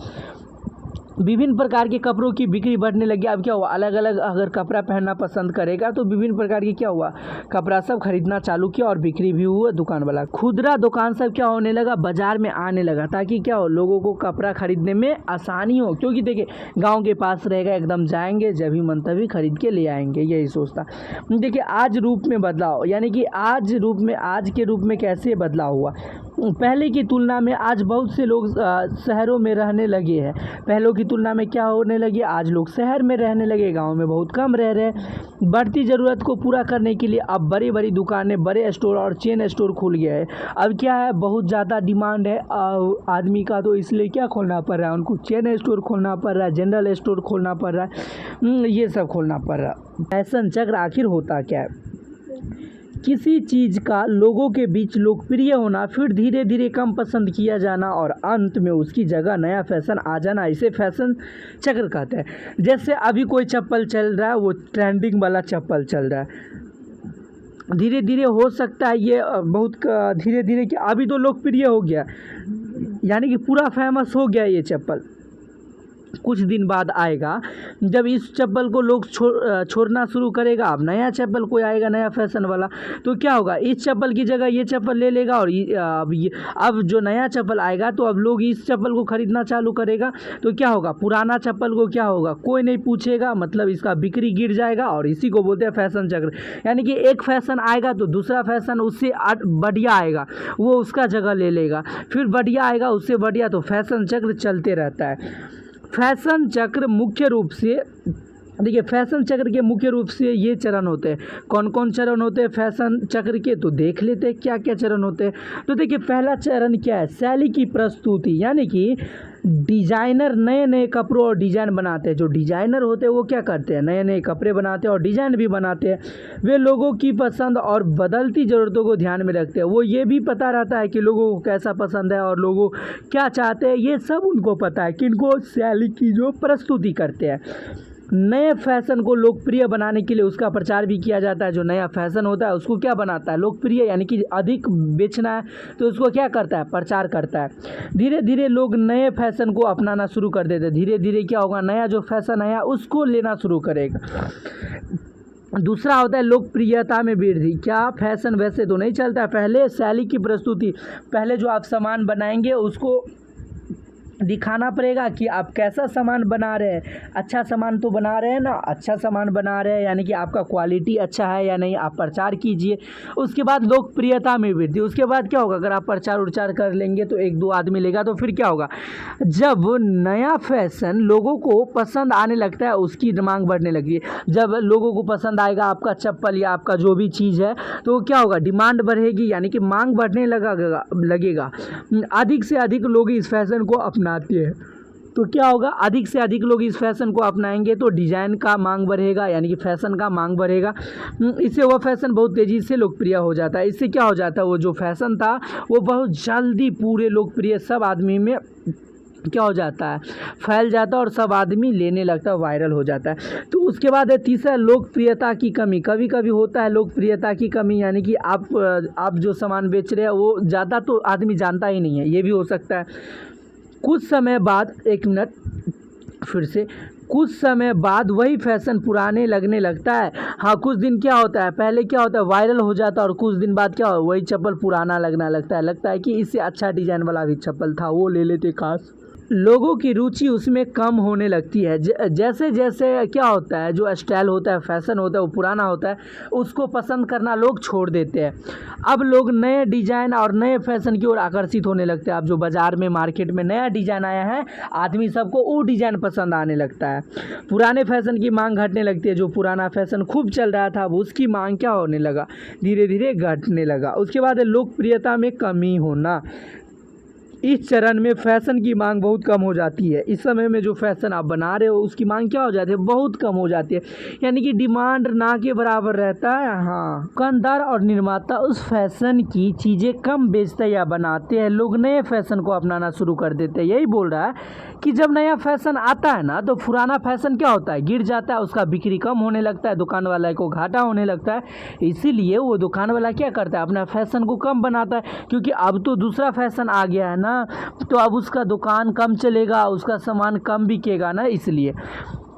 विभिन्न प्रकार के कपड़ों की बिक्री बढ़ने लगी। अब क्या हुआ? अलग अलग अगर कपड़ा पहनना पसंद करेगा तो विभिन्न प्रकार की क्या हुआ? कपड़ा सब खरीदना चालू किया और बिक्री भी हुआ। दुकान वाला खुदरा दुकान सब क्या होने लगा? बाजार में आने लगा, ताकि क्या हो? लोगों को कपड़ा खरीदने में आसानी हो, क्योंकि देखिए गाँव के पास रहेगा, एकदम जाएंगे जब भी मन तभी खरीद के ले आएंगे, यही सोचता। देखिए आज रूप में बदलाव, यानी कि आज के रूप में कैसे बदलाव हुआ? पहले की तुलना में आज बहुत से लोग शहरों में रहने लगे हैं। पहलों की तुलना में क्या होने लगे? आज लोग शहर में रहने लगे, गांव में बहुत कम रह रहे। बढ़ती ज़रूरत को पूरा करने के लिए अब बड़ी बड़ी दुकानें, बड़े स्टोर और चेन स्टोर खुल गया है। अब क्या है? बहुत ज़्यादा डिमांड है आदमी का, तो इसलिए क्या खोलना पड़ रहा है उनको? चेन स्टोर खोलना पड़ रहा है, जनरल स्टोर खोलना पड़ रहा है, ये सब खोलना पड़ रहा है। फैशन चक्र आखिर होता क्या है? किसी चीज़ का लोगों के बीच लोकप्रिय होना, फिर धीरे धीरे कम पसंद किया जाना और अंत में उसकी जगह नया फैशन आ जाना, इसे फैशन चक्र कहते हैं। जैसे अभी कोई चप्पल चल रहा है, वो ट्रेंडिंग वाला चप्पल चल रहा है, धीरे धीरे हो सकता है ये बहुत धीरे धीरे कि अभी तो लोकप्रिय हो गया, यानी कि पूरा फेमस हो गया ये चप्पल। कुछ दिन बाद आएगा जब इस चप्पल को लोग छोड़ना शुरू करेगा, अब नया चप्पल कोई आएगा नया फैशन वाला, तो क्या होगा? इस चप्पल की जगह ये चप्पल ले लेगा और अब जो नया चप्पल आएगा तो अब लोग इस चप्पल को खरीदना चालू करेगा, तो क्या होगा? पुराना चप्पल को क्या होगा? कोई नहीं पूछेगा, मतलब इसका बिक्री गिर जाएगा और इसी को बोलते हैं फैशन चक्र। यानी कि एक फैशन आएगा तो दूसरा फैशन उससे बढ़िया आएगा, वो उसका जगह ले लेगा, फिर बढ़िया आएगा उससे बढ़िया, तो फैशन चक्र चलते रहता है। फैशन चक्र मुख्य रूप से देखिए फैशन चक्र के मुख्य रूप से ये चरण होते हैं। कौन कौन चरण होते हैं फैशन चक्र के, तो देख लेते हैं क्या क्या चरण होते हैं। तो देखिए पहला चरण क्या है, शैली की प्रस्तुति, यानी कि डिजाइनर नए नए कपड़ों और डिजाइन बनाते हैं। जो डिजाइनर होते हैं वो क्या करते हैं, नए नए कपड़े बनाते हैं और डिजाइन भी बनाते हैं। वे लोगों की पसंद और बदलती ज़रूरतों को ध्यान में रखते हैं। वो ये भी पता रहता है कि लोगों को कैसा पसंद है और लोगों क्या चाहते हैं, ये सब उनको पता है। किनको, शैली की जो प्रस्तुति करते हैं। नए फैशन को लोकप्रिय बनाने के लिए उसका प्रचार भी किया जाता है। जो नया फैशन होता है उसको क्या बनाता है, लोकप्रिय, यानी कि अधिक बेचना है तो उसको क्या करता है, प्रचार करता है। धीरे धीरे लोग नए फैशन को अपनाना शुरू कर देते हैं। धीरे धीरे क्या होगा, नया जो फैशन आया उसको लेना शुरू करेगा। दूसरा होता है लोकप्रियता में वृद्धि। क्या फैशन वैसे तो नहीं चलता है, पहले शैली की प्रस्तुति, पहले जो आप सामान बनाएंगे उसको दिखाना पड़ेगा कि आप कैसा सामान बना रहे हैं। अच्छा सामान तो बना रहे हैं ना, अच्छा सामान बना रहे हैं यानी कि आपका क्वालिटी अच्छा है या नहीं, आप प्रचार कीजिए। उसके बाद लोकप्रियता में वृद्धि। उसके बाद क्या होगा, अगर आप प्रचार उचार कर लेंगे तो एक दो आदमी लेगा, तो फिर क्या होगा, जब नया फैशन लोगों को पसंद आने लगता है उसकी मांग बढ़ने लगती है। जब लोगों को पसंद आएगा आपका चप्पल या आपका जो भी चीज़ है, तो क्या होगा, डिमांड बढ़ेगी, यानी कि मांग बढ़ने लगेगा। अधिक से अधिक लोग इस फैशन को अपनाते हैं। तो क्या होगा, अधिक से अधिक लोग इस फैशन को अपनाएंगे तो डिज़ाइन का मांग बढ़ेगा, यानी कि फैशन का मांग बढ़ेगा। इससे वह फैशन बहुत तेज़ी से लोकप्रिय हो जाता है। इससे क्या हो जाता है, वो जो फैशन था वो बहुत जल्दी पूरे लोकप्रिय सब आदमी में क्या हो जाता है, फैल जाता है और सब आदमी लेने लगता है, वायरल हो जाता है। तो उसके बाद है तीसरा लोकप्रियता की कमी। कभी कभी होता है लोकप्रियता की कमी, यानी कि आप जो सामान बेच रहे हैं वो ज़्यादा तो आदमी जानता ही नहीं है, ये भी हो सकता है। कुछ समय बाद, एक मिनट फिर से, कुछ समय बाद वही फैशन पुराने लगने लगता है। हाँ, कुछ दिन क्या होता है, पहले क्या होता है, वायरल हो जाता है और कुछ दिन बाद क्या हो, वही चप्पल पुराना लगना लगता है कि इससे अच्छा डिज़ाइन वाला भी चप्पल था, वो ले लेते काश। लोगों की रुचि उसमें कम होने लगती है। जैसे जैसे क्या होता है, जो स्टाइल होता है, फैशन होता है, वो पुराना होता है, उसको पसंद करना लोग छोड़ देते हैं। अब लोग नए डिज़ाइन और नए फैशन की ओर आकर्षित होने लगते हैं। अब जो बाज़ार में, मार्केट में नया डिज़ाइन आया है, आदमी सबको वो डिज़ाइन पसंद आने लगता है। पुराने फैशन की मांग घटने लगती है। जो पुराना फैशन खूब चल रहा था, अब उसकी मांग क्या होने लगा, धीरे धीरे घटने लगा। उसके बाद है लोकप्रियता में कमी होना। इस चरण में फैशन की मांग बहुत कम हो जाती है। इस समय में जो फैशन आप बना रहे हो उसकी मांग क्या हो जाती है, बहुत कम हो जाती है, यानी कि डिमांड ना के बराबर रहता है। हाँ, दुकानदार और निर्माता उस फैशन की चीज़ें कम बेचते या बनाते हैं। लोग नए फैशन को अपनाना शुरू कर देते हैं। यही बोल रहा है कि जब नया फैशन आता है ना, तो पुराना फैशन क्या होता है, गिर जाता है, उसका बिक्री कम होने लगता है, दुकान वाले को घाटा होने लगता है। इसीलिए वो दुकान वाला क्या करता है, अपना फैशन को कम बनाता है, क्योंकि अब तो दूसरा फैशन आ गया है ना, तो अब उसका दुकान कम चलेगा, उसका सामान कम बिकेगा ना, इसलिए।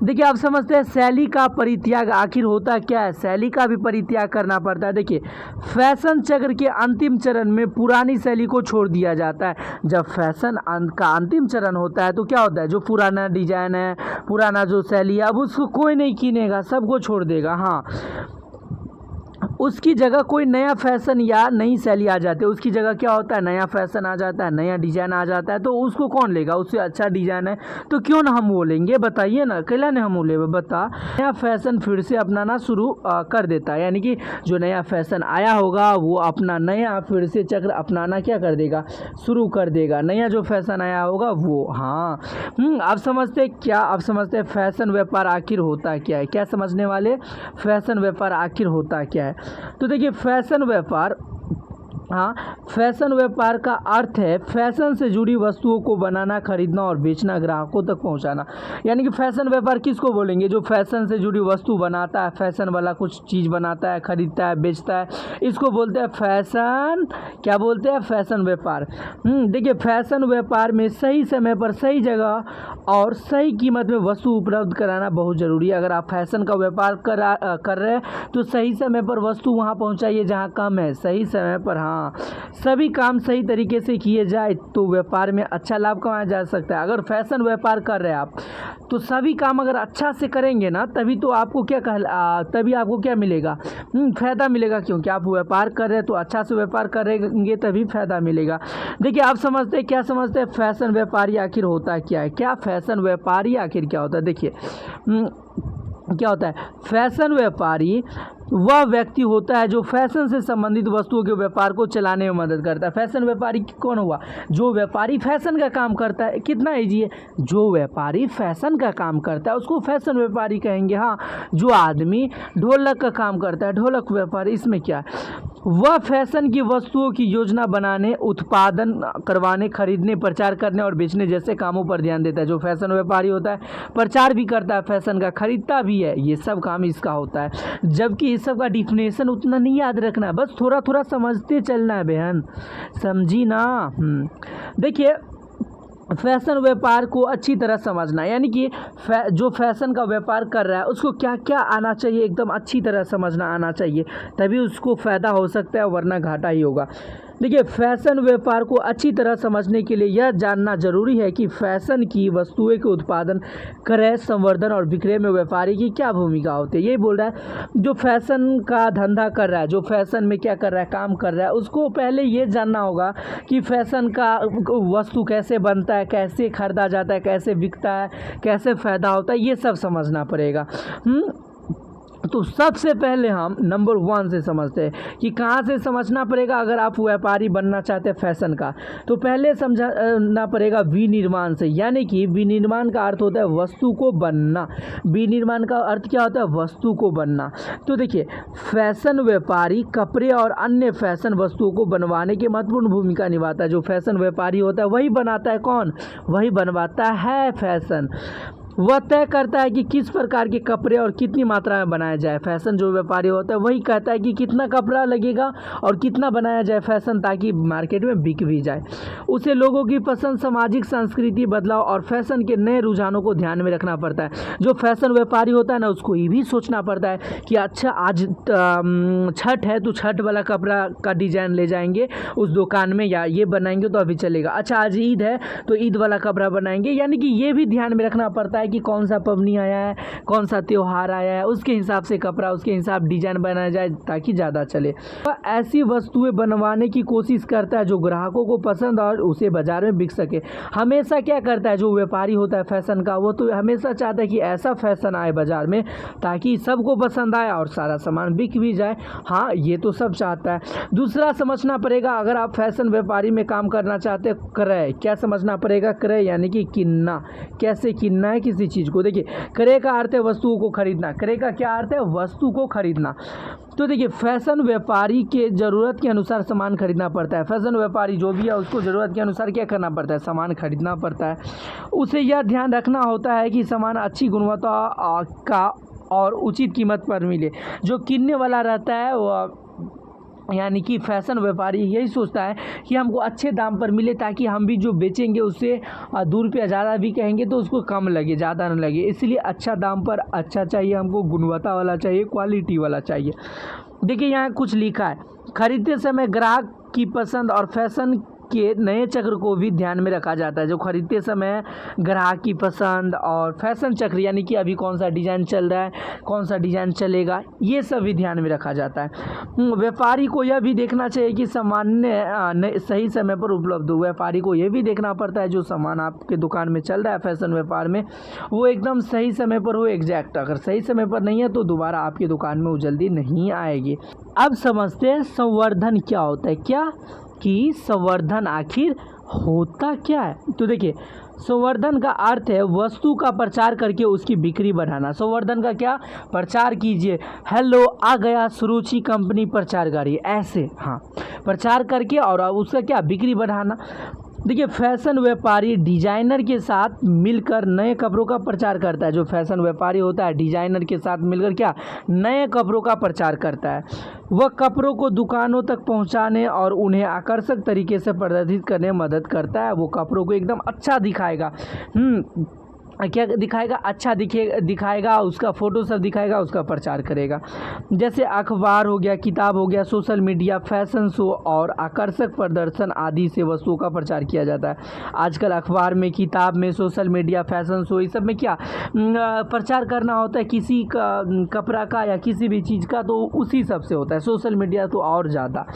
देखिए आप समझते हैं शैली का परित्याग आखिर होता क्या है, शैली का भी परित्याग करना पड़ता है। देखिए फैशन चक्र के अंतिम चरण में पुरानी शैली को छोड़ दिया जाता है। जब फैशन का अंतिम चरण होता है तो क्या होता है, जो पुराना डिजाइन है, पुराना जो शैली है, अब उसको कोई नहीं किनेगा, सबको छोड़ देगा। हाँ, उसकी जगह कोई नया फैशन या नई शैली आ जाती है। उसकी जगह क्या होता है, नया फैशन आ जाता है, नया डिज़ाइन आ जाता है, तो उसको कौन लेगा, उससे अच्छा डिज़ाइन है तो क्यों ना हम वो लेंगे, बताइए ना, कैला ने हम वो ले बता। नया फैशन फिर से अपनाना शुरू कर देता है, यानी कि जो नया फैशन आया होगा वो अपना नया फिर से चक्र अपनाना क्या कर देगा, शुरू कर देगा, नया जो फैशन आया होगा वो। हाँ, आप समझते क्या, आप समझते फैशन व्यापार आखिर होता क्या है, क्या समझने वाले, फैशन व्यापार आखिर होता क्या है। तो देखिए फैशन व्यापार, हाँ, फैशन व्यापार का अर्थ है फैशन से जुड़ी वस्तुओं को बनाना, खरीदना और बेचना, ग्राहकों तक पहुंचाना। यानी कि फैशन व्यापार किसको बोलेंगे, जो फैशन से जुड़ी वस्तु बनाता है, फैशन वाला कुछ चीज़ बनाता है, खरीदता है, बेचता है, इसको बोलते हैं फैशन, क्या बोलते हैं, फैशन व्यापार। देखिए फैशन व्यापार में सही समय पर सही जगह और सही कीमत में वस्तु उपलब्ध कराना बहुत ज़रूरी है। अगर आप फैशन का व्यापार कर रहे हैं तो सही समय पर वस्तु वहाँ पहुँचाइए जहाँ कम है, सही समय पर। हाँ, सभी काम सही तरीके से किए जाए तो व्यापार में अच्छा लाभ कमाया जा सकता है। अगर फैशन व्यापार कर रहे हैं आप, तो सभी काम अगर अच्छा से करेंगे ना, तभी तो आपको तभी आपको क्या मिलेगा, फ़ायदा मिलेगा, क्योंकि आप व्यापार कर रहे हैं तो अच्छा से व्यापार करेंगे तभी फ़ायदा मिलेगा। देखिए आप समझते हैं, क्या समझते हैं, फैशन व्यापारी आखिर होता क्या है, क्या फैशन व्यापारी आखिर क्या होता है। देखिए क्या होता है, फैशन व्यापारी वह व्यक्ति होता है जो फैशन से संबंधित वस्तुओं के व्यापार को चलाने में मदद करता है। फैशन व्यापारी कौन हुआ, जो व्यापारी फैशन का काम करता है। कितना ईजी है, जो व्यापारी फैशन का काम करता है उसको फैशन व्यापारी कहेंगे। हाँ, जो आदमी ढोलक का काम करता है, ढोलक व्यापारी। इसमें क्या है, वह फैशन की वस्तुओं की योजना बनाने, उत्पादन करवाने, खरीदने, प्रचार करने और बेचने जैसे कामों पर ध्यान देता है। जो फैशन व्यापारी होता है प्रचार भी करता है फैशन का, खरीदता भी है, ये सब काम इसका होता है। जबकि इस सब का डिफिनेशन उतना नहीं याद रखना है, बस थोड़ा थोड़ा समझते चलना है बहन, समझी ना। देखिए, फैशन व्यापार को अच्छी तरह समझना, यानी कि जो फैशन का व्यापार कर रहा है उसको क्या क्या आना चाहिए, एकदम अच्छी तरह समझना आना चाहिए, तभी उसको फ़ायदा हो सकता है, वरना घाटा ही होगा। देखिए, फैशन व्यापार को अच्छी तरह समझने के लिए यह जानना जरूरी है कि फैशन की वस्तुएं के उत्पादन, क्रय, संवर्धन और विक्रय में व्यापारी की क्या भूमिका होती है। यही बोल रहा है, जो फैशन का धंधा कर रहा है, जो फैशन में क्या कर रहा है, काम कर रहा है, उसको पहले ये जानना होगा कि फैशन का वस्तु कैसे बनता है, कैसे खरीदा जाता है, कैसे बिकता है, कैसे फ़ायदा होता है, ये सब समझना पड़ेगा। तो सबसे पहले हम नंबर 1 से समझते हैं कि कहाँ से समझना पड़ेगा। अगर आप व्यापारी बनना चाहते हैं फैशन का, तो पहले समझना पड़ेगा विनिर्माण से, यानी कि विनिर्माण का अर्थ होता है वस्तु को बनना। विनिर्माण का अर्थ क्या होता है, वस्तु को बनना। तो देखिए, फैशन व्यापारी कपड़े और अन्य फैशन वस्तुओं को बनवाने की महत्वपूर्ण भूमिका निभाता है। जो फैशन व्यापारी होता है वही बनाता है, कौन, वही बनवाता है फैशन। वह तय करता है कि किस प्रकार के कपड़े और कितनी मात्रा में बनाया जाए। फैशन जो व्यापारी होता है वही कहता है कि कितना कपड़ा लगेगा और कितना बनाया जाए फैशन, ताकि मार्केट में बिक भी जाए। उसे लोगों की पसंद, सामाजिक संस्कृति बदलाव और फैशन के नए रुझानों को ध्यान में रखना पड़ता है। जो फैशन व्यापारी होता है ना, उसको ये भी सोचना पड़ता है कि अच्छा आज छठ है तो छठ वाला कपड़ा का डिजाइन ले जाएंगे उस दुकान में, या ये बनाएंगे तो अभी चलेगा। अच्छा आज ईद है तो ईद वाला कपड़ा बनाएंगे, यानी कि ये भी ध्यान में रखना पड़ता है कि कौन सा पबनी आया है, कौन सा त्यौहार आया है, उसके हिसाब से कपड़ा, उसके हिसाब डिजाइन बनाया जाए ताकि ज़्यादा चले। ऐसी वस्तुएं बनवाने की कोशिश करता है जो ग्राहकों को पसंद और उसे बाजार में बिक सके। हमेशा क्या करता है जो व्यापारी होता है फैशन का, वो तो हमेशा चाहता है कि ऐसा फैशन आए बाजार में ताकि सबको पसंद आए और सारा सामान बिक भी जाए। हाँ, ये तो सब चाहता है। दूसरा समझना पड़ेगा, अगर आप फैशन व्यापारी में काम करना चाहते हैं, क्रय, क्या समझना पड़ेगा, क्रय यानी कि किनना, कैसे किनना है किसी चीज़ को। देखिए, क्रय का अर्थ है वस्तुओं को खरीदना। क्रय का क्या अर्थ है, वस्तु को खरीदना। तो देखिए, फैशन व्यापारी के ज़रूरत के अनुसार सामान खरीदना पड़ता है। फैशन व्यापारी जो भी है उसको ज़रूरत के अनुसार क्या करना पड़ता है, सामान खरीदना पड़ता है। उसे यह ध्यान रखना होता है कि सामान अच्छी गुणवत्ता का और उचित कीमत पर मिले। जो किनने वाला रहता है वह, यानी कि फैशन व्यापारी यही सोचता है कि हमको अच्छे दाम पर मिले, ताकि हम भी जो बेचेंगे उससे 2 रुपया ज़्यादा भी कहेंगे तो उसको कम लगे, ज़्यादा न लगे। इसलिए अच्छा दाम पर अच्छा चाहिए हमको, गुणवत्ता वाला चाहिए, क्वालिटी वाला चाहिए। देखिए, यहाँ कुछ लिखा है, खरीदते समय ग्राहक की पसंद और फैशन के नए चक्र को भी ध्यान में रखा जाता है। जो खरीदते समय ग्राहक की पसंद और फैशन चक्र, यानी कि अभी कौन सा डिज़ाइन चल रहा है, कौन सा डिज़ाइन चलेगा, ये सब भी ध्यान में रखा जाता है। व्यापारी को यह भी देखना चाहिए कि सामान सही समय पर उपलब्ध हो। व्यापारी को यह भी देखना पड़ता है जो सामान आपके दुकान में चल रहा है फैशन व्यापार में, वो एकदम सही समय पर हो, एग्जैक्ट। अगर सही समय पर नहीं है तो दोबारा आपकी दुकान में वो जल्दी नहीं आएगी। अब समझते हैं संवर्धन क्या होता है, क्या कि संवर्धन आखिर होता क्या है। तो देखिए, संवर्धन का अर्थ है वस्तु का प्रचार करके उसकी बिक्री बढ़ाना। संवर्धन का क्या, प्रचार कीजिए, हेलो आ गया सुरुचि कंपनी प्रचारकारी, ऐसे, हाँ, प्रचार करके और उसका क्या, बिक्री बढ़ाना। देखिए, फैशन व्यापारी डिजाइनर के साथ मिलकर नए कपड़ों का प्रचार करता है। जो फैशन व्यापारी होता है डिजाइनर के साथ मिलकर क्या, नए कपड़ों का प्रचार करता है। वह कपड़ों को दुकानों तक पहुंचाने और उन्हें आकर्षक तरीके से प्रदर्शित करने में मदद करता है। वो कपड़ों को एकदम अच्छा दिखाएगा, क्या दिखाएगा, अच्छा दिखाएगा, उसका फ़ोटो सब दिखाएगा, उसका प्रचार करेगा। जैसे अखबार हो गया, किताब हो गया, सोशल मीडिया, फैशन शो और आकर्षक प्रदर्शन आदि से वस्तुओं का प्रचार किया जाता है। आजकल अखबार में, किताब में, सोशल मीडिया, फैशन शो, इस सब में क्या प्रचार करना होता है किसी का कपड़ा का या किसी भी चीज़ का, तो उसी सब से होता है। सोशल मीडिया तो और ज़्यादा।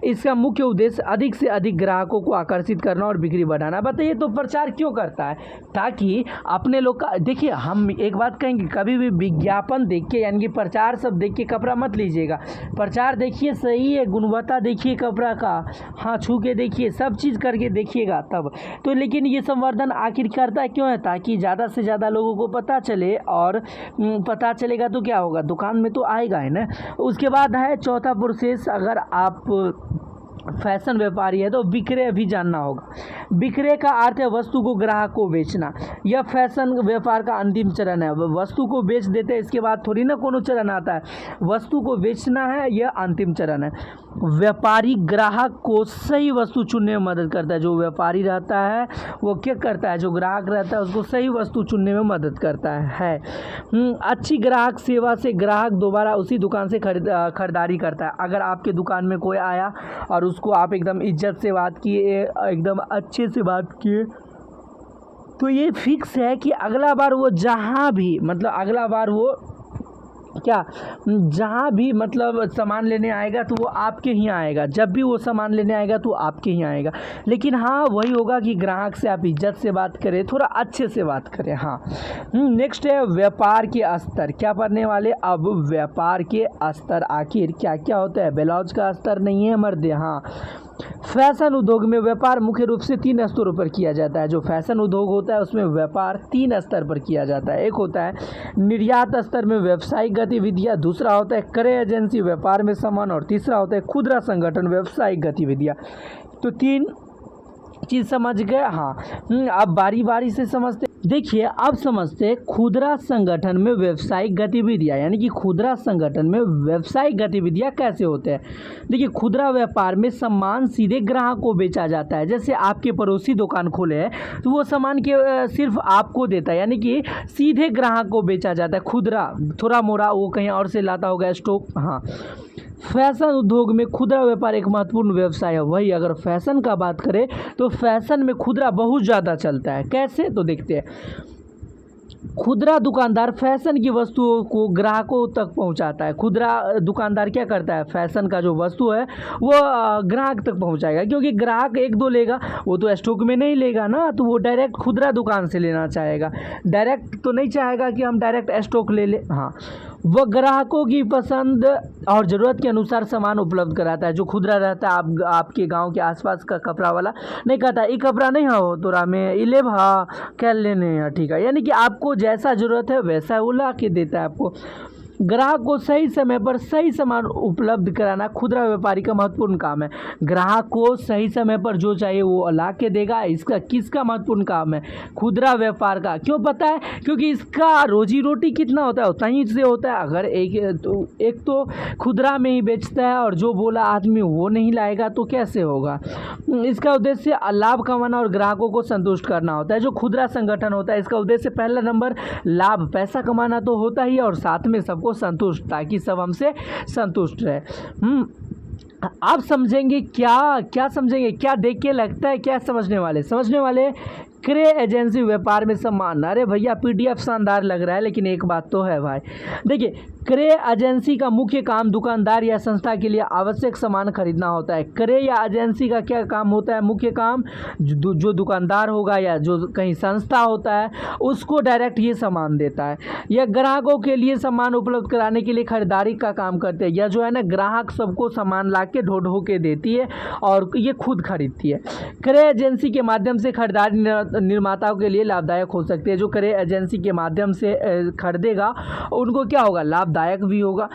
इसका मुख्य उद्देश्य अधिक से अधिक ग्राहकों को आकर्षित करना और बिक्री बढ़ाना। बताइए, तो प्रचार क्यों करता है, ताकि अपने लोग का देखिए, हम एक बात कहेंगे, कभी भी विज्ञापन देख के यानी कि प्रचार सब देख के कपड़ा मत लीजिएगा। प्रचार देखिए, सही है, गुणवत्ता देखिए कपड़ा का, हाँ छू के देखिए, सब चीज़ करके देखिएगा तब तो। लेकिन ये संवर्धन आखिर करता क्यों है? ताकि ज़्यादा से ज़्यादा लोगों को पता चले, और पता चलेगा तो क्या होगा, दुकान में तो आएगा है ना। उसके बाद है चौथा प्रोसेस, अगर आप फैशन व्यापारी है तो विक्रय भी जानना होगा। विक्रय का अर्थ है वस्तु को ग्राहक को बेचना। यह फैशन व्यापार का अंतिम चरण है। वस्तु को बेच देते हैं, इसके बाद थोड़ी ना कोनो चरण आता है, वस्तु को बेचना है, यह अंतिम चरण है। व्यापारी ग्राहक को सही वस्तु चुनने में मदद करता है। जो व्यापारी रहता है वो क्या करता है, जो ग्राहक रहता है उसको सही वस्तु चुनने में मदद करता है। अच्छी ग्राहक सेवा से ग्राहक दोबारा उसी दुकान से खरीदारी करता है। अगर आपके दुकान में कोई आया और उसको आप एकदम इज्जत से बात किए, एकदम अच्छे से बात किए, तो ये फिक्स है कि अगला बार वो जहाँ भी मतलब अगला बार वो क्या जहाँ भी मतलब सामान लेने आएगा तो वो आपके ही आएगा। जब भी वो सामान लेने आएगा तो आपके ही आएगा। लेकिन हाँ, वही होगा कि ग्राहक से आप इज्जत से बात करें, थोड़ा अच्छे से बात करें। हाँ, नेक्स्ट है व्यापार के स्तर। क्या पढ़ने वाले अब? व्यापार के स्तर आखिर क्या क्या होता है? ब्लाउज का स्तर नहीं है मर्दे। हाँ, फैशन उद्योग में व्यापार मुख्य रूप से 3 स्तरों पर किया जाता है। जो फैशन उद्योग होता है उसमें व्यापार 3 स्तर पर किया जाता है। एक होता है निर्यात स्तर में व्यावसायिक गतिविधियाँ, दूसरा होता है क्रय एजेंसी व्यापार में सामान, और तीसरा होता है खुदरा संगठन व्यावसायिक गतिविधियाँ। तो 3 चीज़ समझ गए। हाँ, अब बारी बारी से समझते। देखिए, अब समझते खुदरा संगठन में व्यावसायिक गतिविधियाँ, यानी कि खुदरा संगठन में व्यावसायिक गतिविधियाँ कैसे होते हैं। देखिए, खुदरा व्यापार में सामान सीधे ग्राहक को बेचा जाता है। जैसे आपके पड़ोसी दुकान खोले हैं तो वो सामान के सिर्फ आपको देता है, यानी कि सीधे ग्राहक को बेचा जाता है। खुदरा थोड़ा मोड़ा वो कहीं और से लाता होगा स्टॉक। हाँ, फैशन उद्योग में खुदरा व्यापार एक महत्वपूर्ण व्यवसाय है। वही अगर फैशन का बात करें तो फैशन में खुदरा बहुत ज़्यादा चलता है। कैसे? तो देखते हैं। खुदरा दुकानदार फैशन की वस्तुओं को ग्राहकों तक पहुंचाता है। खुदरा दुकानदार क्या करता है, फैशन का जो वस्तु है वो ग्राहक तक पहुंचाएगा, क्योंकि ग्राहक 1-2 लेगा, वो तो स्टॉक में नहीं लेगा ना, तो वो डायरेक्ट खुदरा दुकान से लेना चाहेगा। डायरेक्ट तो नहीं चाहेगा कि हम डायरेक्ट स्टॉक ले लें। हाँ, वह ग्राहकों की पसंद और ज़रूरत के अनुसार सामान उपलब्ध कराता है। जो खुदरा रहता है आपके गांव के आसपास का कपड़ा वाला नहीं कहता ये कपड़ा नहीं हो तोरा में इले भा क्या लेने हैं, ठीक है, यानी कि आपको जैसा ज़रूरत है वैसा वो ला के देता है आपको। ग्राहक को सही समय पर सही सामान उपलब्ध कराना खुदरा व्यापारी का महत्वपूर्ण काम है। ग्राहक को सही समय पर जो चाहिए वो ला के देगा। इसका किसका महत्वपूर्ण काम है? खुदरा व्यापार का। क्यों पता है? क्योंकि इसका रोजी रोटी कितना होता है उतना ही से होता है। अगर एक तो खुदरा में ही बेचता है और जो बोला आदमी वो नहीं लाएगा तो कैसे होगा। इसका उद्देश्य लाभ कमाना और ग्राहकों को संतुष्ट करना होता है। जो खुदरा संगठन होता है इसका उद्देश्य पहला नंबर लाभ पैसा कमाना तो होता ही है, और साथ में सबको संतुष्ट, ताकि सब हमसे संतुष्ट रहे। आप समझेंगे क्या समझेंगे, क्या देख के लगता है, क्या समझने वाले क्रय एजेंसी व्यापार में सम्मान। अरे भैया पीडीएफ शानदार लग रहा है, लेकिन एक बात तो है भाई, देखिए क्रय एजेंसी का मुख्य काम दुकानदार या संस्था के लिए आवश्यक सामान खरीदना होता है। क्रय या एजेंसी का क्या काम होता है? मुख्य काम जो दुकानदार होगा या जो कहीं संस्था होता है उसको डायरेक्ट ये सामान देता है। यह ग्राहकों के लिए सामान उपलब्ध कराने के लिए खरीदारी का काम करते हैं। यह जो है ना, ग्राहक सबको सामान ला के ढो के देती है और ये खुद खरीदती है। क्रय एजेंसी के माध्यम से खरीदारी निर्माताओं के लिए लाभदायक हो सकती है। जो क्रय एजेंसी के माध्यम से खरीदेगा उनको क्या होगा? लाभदायक भी होगा।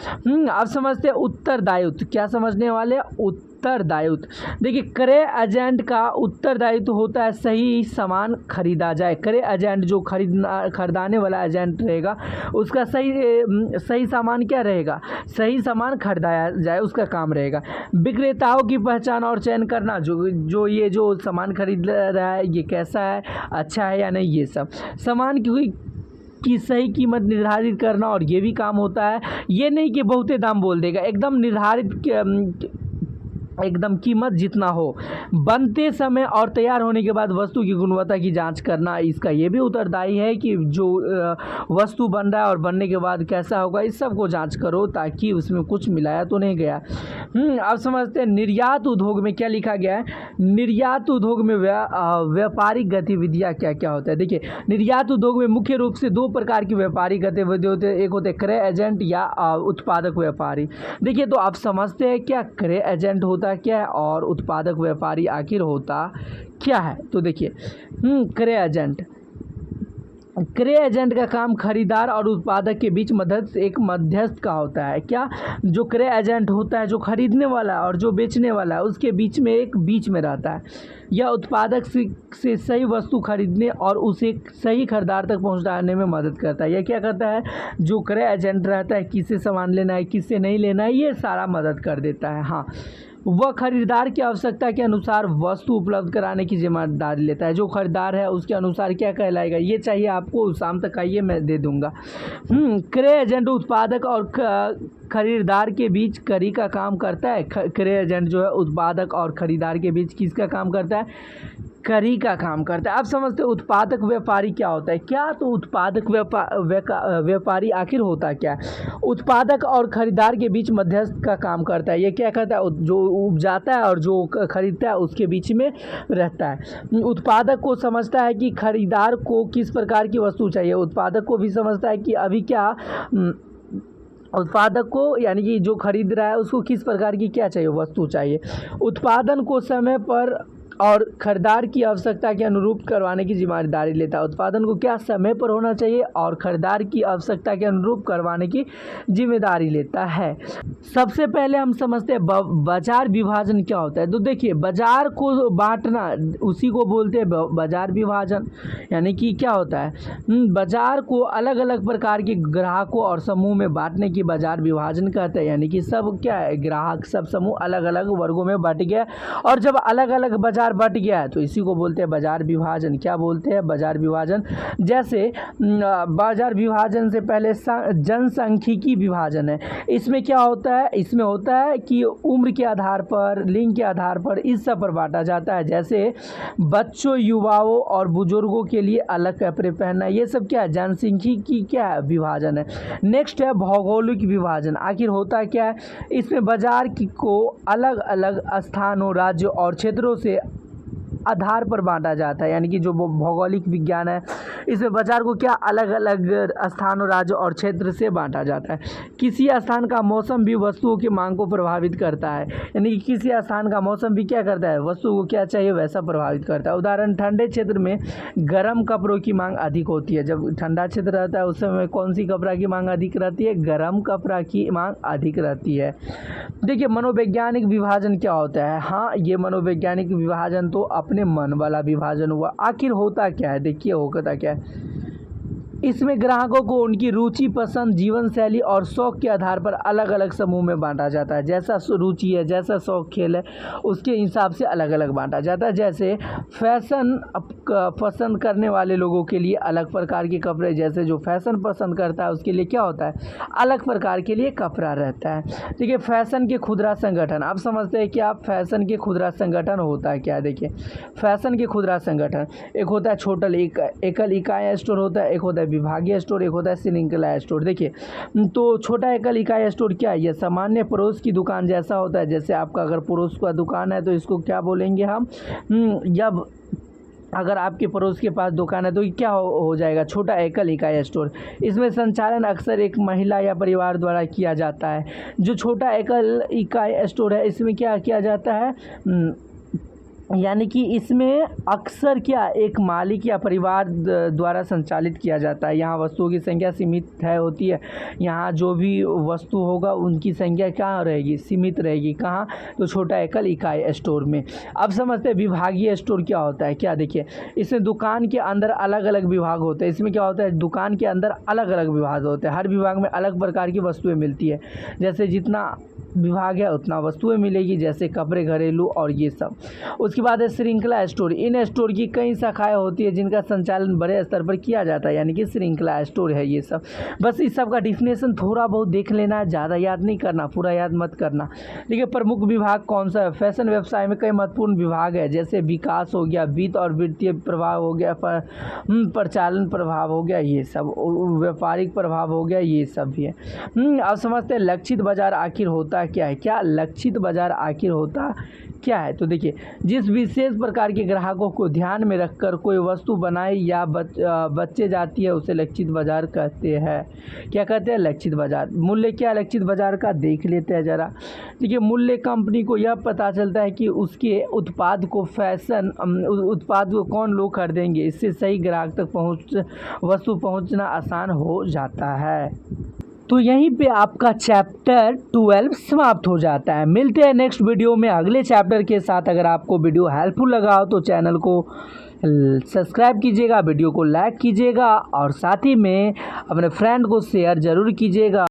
अब समझते हैं उत्तरदायित्व। क्या समझने वाले? उत्तरदायित्व। देखिए, क्रय एजेंट का उत्तरदायित्व होता है सही सामान खरीदा जाए। क्रय एजेंट जो खरीदाने वाला एजेंट रहेगा उसका सही सामान क्या रहेगा? सही सामान खरीदाया जाए, उसका काम रहेगा। विक्रेताओं की पहचान और चयन करना, जो सामान खरीद रहा है ये कैसा है, अच्छा है या नहीं, ये सब सामान की सही कीमत निर्धारित करना, और ये भी काम होता है। ये नहीं कि बहुते दाम बोल देगा, एकदम निर्धारित एकदम कीमत जितना हो। बनते समय और तैयार होने के बाद वस्तु की गुणवत्ता की जांच करना इसका ये भी उत्तरदायी है कि जो वस्तु बन रहा है और बनने के बाद कैसा होगा, इस सब को जांच करो ताकि उसमें कुछ मिलाया तो नहीं गया। अब समझते हैं निर्यात उद्योग में क्या लिखा गया है। निर्यात उद्योग में व्यापारिक गतिविधियाँ क्या क्या होता है। देखिए, निर्यात उद्योग में मुख्य रूप से दो प्रकार की व्यापारिक गतिविधि होते हैं, एक होते हैं क्रय एजेंट या उत्पादक व्यापारी। देखिए, तो आप समझते हैं क्या क्रय एजेंट होता क्या है और उत्पादक व्यापारी आखिर होता क्या है। तो देखिए, क्रय एजेंट का काम खरीदार और उत्पादक के बीच एक मध्यस्थ का होता है। क्या, जो क्रय एजेंट होता है, जो खरीदने वाला और जो बेचने वाला है, उसके बीच में रहता है। यह उत्पादक से सही वस्तु खरीदने और उसे सही खरीदार तक पहुंचाने में मदद करता है। यह क्या करता है, जो क्रय एजेंट रहता है, किससे सामान लेना है, किससे नहीं लेना है, ये सारा मदद कर देता है। हाँ, वह खरीदार की आवश्यकता के अनुसार वस्तु उपलब्ध कराने की जिम्मेदारी लेता है। जो खरीदार है उसके अनुसार क्या कहलाएगा, ये चाहिए आपको, शाम तक आइए मैं दे दूंगा। क्रय एजेंट उत्पादक और खरीदार के बीच कड़ी का काम करता है। क्रय एजेंट जो है उत्पादक और खरीदार के बीच किसका काम करता है, कड़ी का काम करता है। आप समझते हो उत्पादक व्यापारी क्या होता है। क्या, तो उत्पादक व्यापारी आखिर होता क्या है। उत्पादक और खरीदार के बीच मध्यस्थ का काम करता है। ये क्या करता है, जो उपजाता है और जो खरीदता है उसके बीच में रहता है। उत्पादक को समझता है कि खरीदार को किस प्रकार की वस्तु चाहिए। उत्पादक को भी समझता है कि अभी क्या उत्पादक को, यानी कि जो खरीद रहा है उसको किस प्रकार की क्या चाहिए, वस्तु चाहिए। उत्पादन को समय पर और खरीदार की आवश्यकता के अनुरूप करवाने की जिम्मेदारी लेता है। उत्पादन को क्या समय पर होना चाहिए और खरीदार की आवश्यकता के अनुरूप करवाने की जिम्मेदारी लेता है। सबसे पहले हम समझते हैं बाजार विभाजन क्या होता है। तो देखिए, बाजार को बांटना उसी को बोलते हैं बाजार विभाजन। यानी कि क्या होता है, बाजार को अलग अलग प्रकार के ग्राहकों और समूह में बांटने की बाजार विभाजन कहते हैं। यानी कि सब क्या है, ग्राहक सब समूह अलग अलग वर्गों में बट गया और जब अलग अलग बाजार बट गया है तो इसी को बोलते हैं बाजार विभाजन। क्या बोलते हैं, बाजार विभाजन। जैसे बाजार विभाजन से पहले जनसांख्यिकी विभाजन है। इसमें क्या होता है, इसमें होता है कि उम्र के आधार पर, लिंग के आधार पर इस सब पर बांटा जाता है। जैसे बच्चों, युवाओं और बुजुर्गों के लिए अलग कपड़े पहनना, ये सब क्या है, जनसांख्यिकी क्या है, विभाजन है। नेक्स्ट है भौगोलिक विभाजन। आखिर होता क्या है, इसमें बाजार को अलग अलग स्थानों, राज्यों और क्षेत्रों से आधार पर बांटा जाता है। यानी कि जो भौगोलिक विज्ञान है, इसमें बाजार को क्या अलग अलग स्थानों, राज्यों और क्षेत्र से बांटा जाता है। किसी स्थान का मौसम भी वस्तुओं की मांग को प्रभावित करता है। यानी कि किसी स्थान का मौसम भी क्या करता है, वस्तु को क्या चाहिए वैसा प्रभावित करता है। उदाहरण, ठंडे क्षेत्र में गर्म कपड़ों की मांग अधिक होती है। जब ठंडा क्षेत्र रहता है उस समय कौन सी कपड़ा की मांग अधिक रहती है, गर्म कपड़ा की मांग अधिक रहती है। देखिए, मनोवैज्ञानिक विभाजन क्या होता है। हाँ, ये मनोवैज्ञानिक विभाजन तो अपने मन वाला विभाजन हुआ। आखिर होता क्या है, देखिए होता क्या है। इसमें ग्राहकों को उनकी रुचि, पसंद, जीवन शैली और शौक के आधार पर अलग अलग समूह में बांटा जाता है। जैसा रुचि है, जैसा शौक खेल है, उसके हिसाब से अलग अलग बांटा जाता है। जैसे फैशन पसंद करने वाले लोगों के लिए अलग प्रकार के कपड़े, जैसे जो फैशन पसंद करता है उसके लिए क्या होता है, अलग प्रकार के लिए कपड़ा रहता है। देखिए, फैशन के खुदरा संगठन, आप समझते हैं कि आप फैशन के खुदरा संगठन होता है क्या। देखिए, फैशन के खुदरा संगठन, एक होता है छोटा एकल इकाई स्टोर होता है, एक होता है विभागीय स्टोर, एक होता है श्रृंखला स्टोर। देखिए, तो छोटा एकल इकाई स्टोर क्या है, यह सामान्य पड़ोस की दुकान जैसा होता है। जैसे आपका अगर पड़ोस का दुकान है तो इसको क्या बोलेंगे हम, जब अगर आपके पड़ोस के पास दुकान है तो क्या हो जाएगा, छोटा एकल इकाई स्टोर। इसमें संचालन अक्सर एक महिला या परिवार द्वारा किया जाता है। जो छोटा एकल इकाई स्टोर है इसमें क्या किया जाता है, यानी कि इसमें अक्सर क्या एक मालिक या परिवार द्वारा संचालित किया जाता है। यहाँ वस्तुओं की संख्या सीमित है होती है। यहाँ जो भी वस्तु होगा उनकी संख्या क्या रहेगी, सीमित रहेगी। कहाँ, तो छोटा एकल इकाई स्टोर में। अब समझते हैं विभागीय स्टोर क्या होता है। क्या, देखिए, इसमें दुकान के अंदर अलग अलग विभाग होते हैं। इसमें क्या होता है, दुकान के अंदर अलग अलग विभाग होते हैं। हर विभाग में अलग प्रकार की वस्तुएँ मिलती है। जैसे जितना विभाग है उतना वस्तुएं मिलेगी, जैसे कपड़े, घरेलू और ये सब। उसके बाद है श्रृंखला स्टोर। इन स्टोर की कई शाखाएं होती है जिनका संचालन बड़े स्तर पर किया जाता है, यानी कि श्रृंखला स्टोर है ये सब। बस इस सब का डिफिनेशन थोड़ा बहुत देख लेना, ज़्यादा याद नहीं करना, पूरा याद मत करना। देखिए प्रमुख विभाग कौन सा है। फैशन व्यवसाय में कई महत्वपूर्ण विभाग है, जैसे विकास हो गया, वित्त और वित्तीय प्रभाव हो गया, प्रचालन प्रभाव हो गया, ये सब व्यापारिक प्रभाव हो गया, ये सब भी है। अब समझते हैं लक्षित बाजार आखिर होता क्या है। क्या लक्षित बाजार आखिर होता क्या है। तो देखिए जिस विशेष प्रकार के ग्राहकों को ध्यान में रखकर कोई वस्तु बनाई या बच्चे जाती है उसे लक्षित बाजार कहते हैं। क्या कहते हैं, लक्षित बाजार। मूल्य क्या है लक्षित बाजार का, देख लेते हैं ज़रा। देखिए मूल्य कंपनी को यह पता चलता है कि उसके उत्पाद को उत्पाद को कौन लोग खरीदेंगे, इससे सही ग्राहक तक वस्तु पहुंचना आसान हो जाता है। तो यहीं पे आपका चैप्टर 12 समाप्त हो जाता है। मिलते हैं नेक्स्ट वीडियो में अगले चैप्टर के साथ। अगर आपको वीडियो हेल्पफुल लगा हो तो चैनल को सब्सक्राइब कीजिएगा, वीडियो को लाइक कीजिएगा और साथ ही में अपने फ्रेंड को शेयर ज़रूर कीजिएगा।